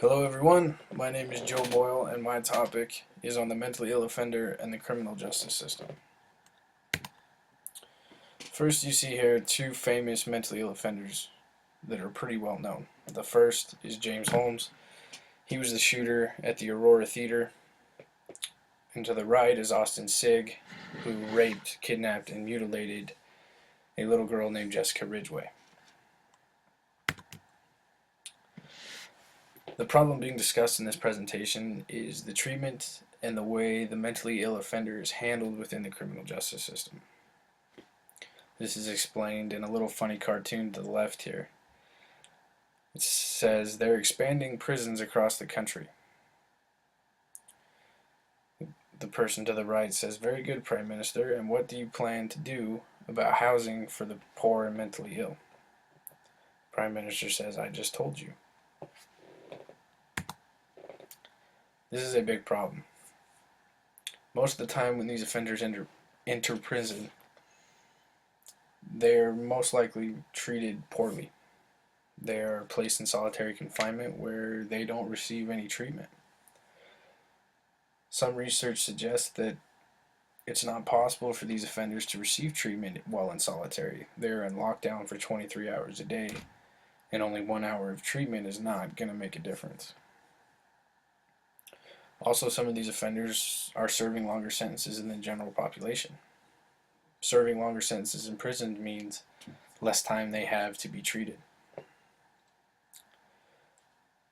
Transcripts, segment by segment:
Hello everyone, my name is Joe Boyle and my topic is on the mentally ill offender and the criminal justice system. First, you see here two famous mentally ill offenders that are pretty well known. The first is James Holmes. He was the shooter at the Aurora Theater. And to the right is Austin Sigg, who raped, kidnapped, and mutilated a little girl named Jessica Ridgway. The problem being discussed in this presentation is the treatment and the way the mentally ill offender is handled within the criminal justice system. This is explained in a little funny cartoon to the left here. It says they're expanding prisons across the country. The person to the right says, "Very good, Prime Minister, and what do you plan to do about housing for the poor and mentally ill?" Prime Minister says, "I just told you." This is a big problem. Most of the time when these offenders enter prison, they're most likely treated poorly. They are placed in solitary confinement where they don't receive any treatment. Some research suggests that it's not possible for these offenders to receive treatment while in solitary. They're in lockdown for 23 hours a day, and only 1 hour of treatment is not going to make a difference. Also, some of these offenders are serving longer sentences than the general population. Serving longer sentences in prison means less time they have to be treated.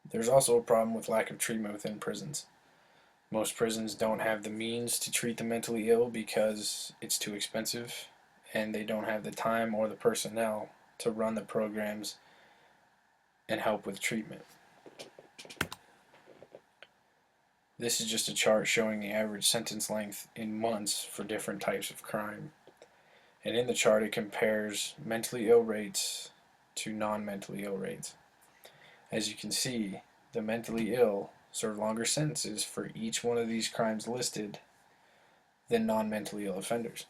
There's also a problem with lack of treatment within prisons. Most prisons don't have the means to treat the mentally ill because it's too expensive, and they don't have the time or the personnel to run the programs and help with treatment. This is just a chart showing the average sentence length in months for different types of crime. And in the chart it compares mentally ill rates to non-mentally ill rates. As you can see, the mentally ill serve longer sentences for each one of these crimes listed than non-mentally ill offenders.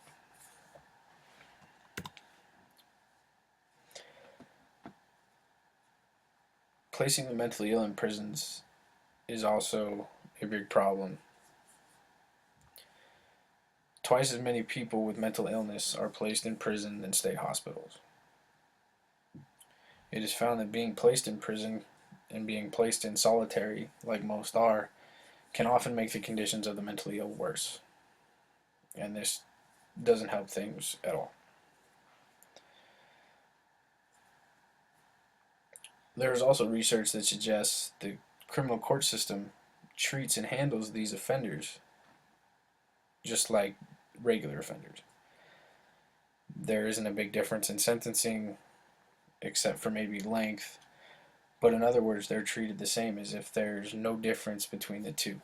Placing the mentally ill in prisons is also a big problem. Twice as many people with mental illness are placed in prison than state hospitals. It is found that being placed in prison and being placed in solitary, like most are, can often make the conditions of the mentally ill worse. And this doesn't help things at all. There is also research that suggests the criminal court system treats and handles these offenders just like regular offenders. There isn't a big difference in sentencing except for maybe length, but in other words, they're treated the same as if there's no difference between the two.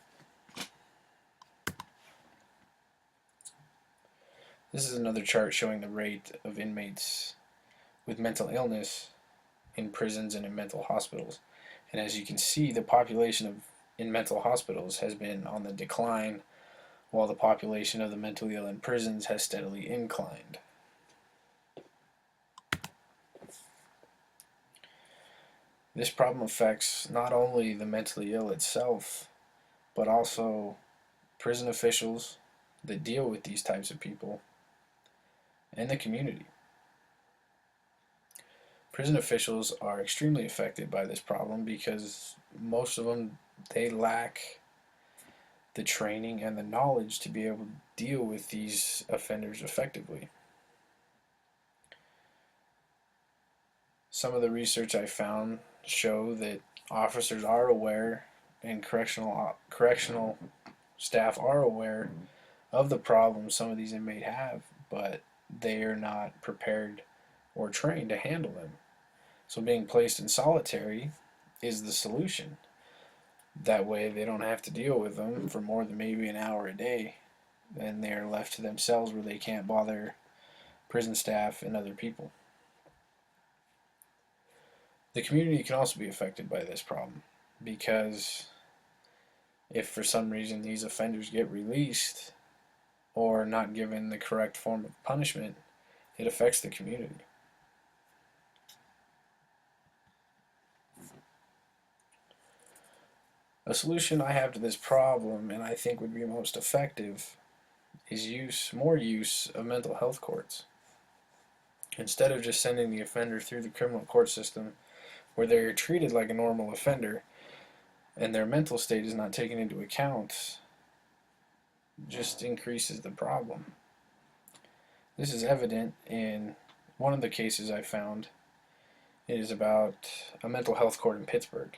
This is another chart showing the rate of inmates with mental illness in prisons and in mental hospitals. And as you can see, the population in mental hospitals has been on the decline, while the population of the mentally ill in prisons has steadily inclined. This problem affects not only the mentally ill itself, but also prison officials that deal with these types of people and the community. Prison officials are extremely affected by this problem because most of them, they lack the training and the knowledge to be able to deal with these offenders effectively. Some of the research I found show that officers are aware and correctional staff are aware of the problems some of these inmates have, but they are not prepared or trained to handle them. So being placed in solitary is the solution. That way they don't have to deal with them for more than maybe an hour a day, and they're left to themselves where they can't bother prison staff and other people. The community can also be affected by this problem because if for some reason these offenders get released or not given the correct form of punishment, it affects the community. A solution I have to this problem, and I think would be most effective, is more use of mental health courts. Instead of just sending the offender through the criminal court system where they're treated like a normal offender and their mental state is not taken into account, just increases the problem. This is evident in one of the cases I found. It is about a mental health court in Pittsburgh.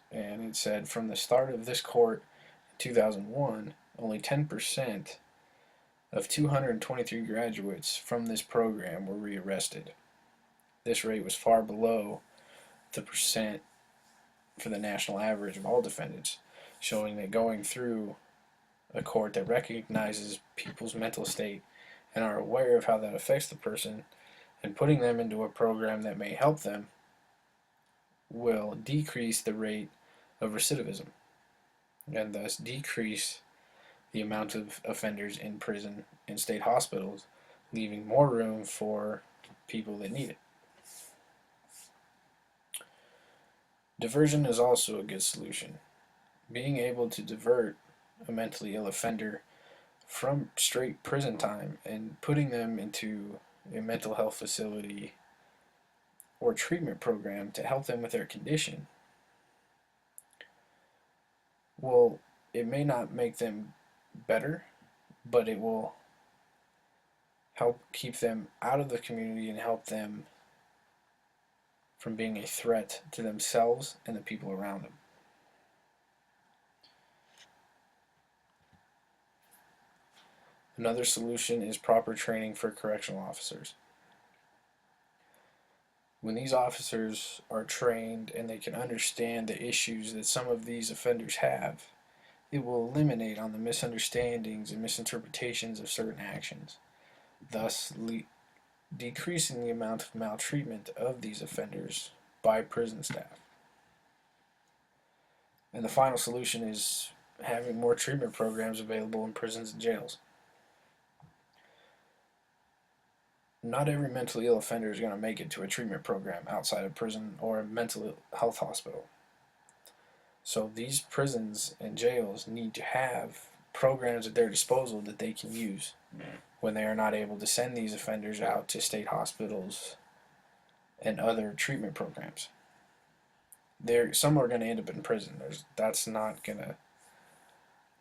And it said from the start of this court in 2001, only 10% of 223 graduates from this program were rearrested. This rate was far below the percent for the national average of all defendants, showing that going through a court that recognizes people's mental state and are aware of how that affects the person and putting them into a program that may help them will decrease the rate of recidivism and thus decrease the amount of offenders in prison and state hospitals, leaving more room for people that need it. Diversion is also a good solution. Being able to divert a mentally ill offender from straight prison time and putting them into a mental health facility or treatment program to help them with their condition, well, it may not make them better, but it will help keep them out of the community and help them from being a threat to themselves and the people around them. Another solution is proper training for correctional officers. When these officers are trained and they can understand the issues that some of these offenders have, it will eliminate on the misunderstandings and misinterpretations of certain actions, thus decreasing the amount of maltreatment of these offenders by prison staff. And the final solution is having more treatment programs available in prisons and jails. Not every mentally ill offender is going to make it to a treatment program outside of prison or a mental health hospital. So these prisons and jails need to have programs at their disposal that they can use when they are not able to send these offenders out to state hospitals and other treatment programs. Some are going to end up in prison. That's not going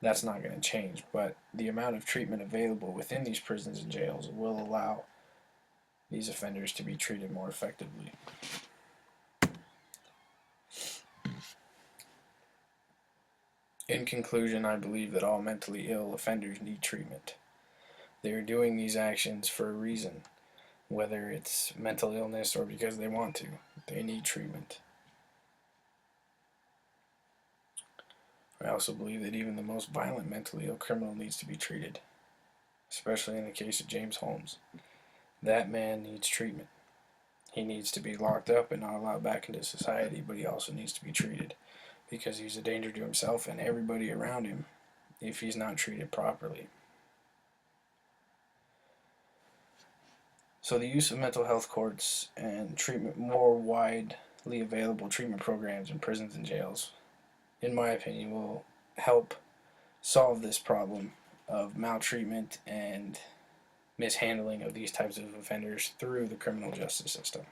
to change. But the amount of treatment available within these prisons and jails will allow these offenders to be treated more effectively. In conclusion, I believe that all mentally ill offenders need treatment. They are doing these actions for a reason, whether it's mental illness or because they want to. They need treatment. I also believe that even the most violent mentally ill criminal needs to be treated, especially in the case of James Holmes. That man needs treatment. He needs to be locked up and not allowed back into society, but he also needs to be treated because he's a danger to himself and everybody around him if he's not treated properly. So the use of mental health courts and more widely available treatment programs in prisons and jails, in my opinion, will help solve this problem of maltreatment and mishandling of these types of offenders through the criminal justice system.